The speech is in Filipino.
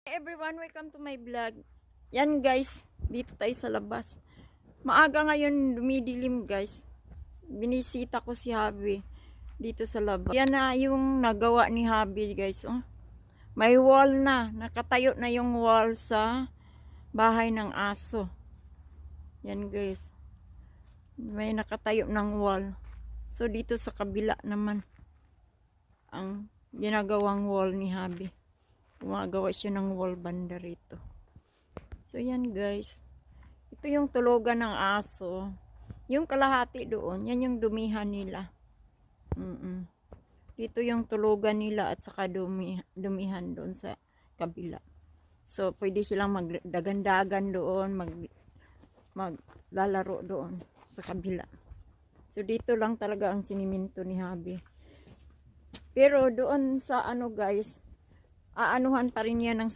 Hey everyone, welcome to my vlog. Yan guys, dito tayo sa labas. Maaga ngayon dumidilim guys. Binisita ko si Habi dito sa labas. Yan na yung nagawa ni Habi guys. Oh. May wall na. Nakatayo na yung wall sa bahay ng aso. Yan guys. May nakatayo ng wall. So dito sa kabila naman ang ginagawang wall ni Habi. Gumagawa siya ng wall banda rito. So yan guys. Ito yung tulugan ng aso. Yung kalahati doon, yan yung dumihan nila. Dito yung tulugan nila at saka dumihan doon sa kabila. So pwede silang magdagandagan doon, maglalaro doon sa kabila. So dito lang talaga ang siniminto ni Habi. Pero doon sa ano guys, aanuhan pa rin yan ng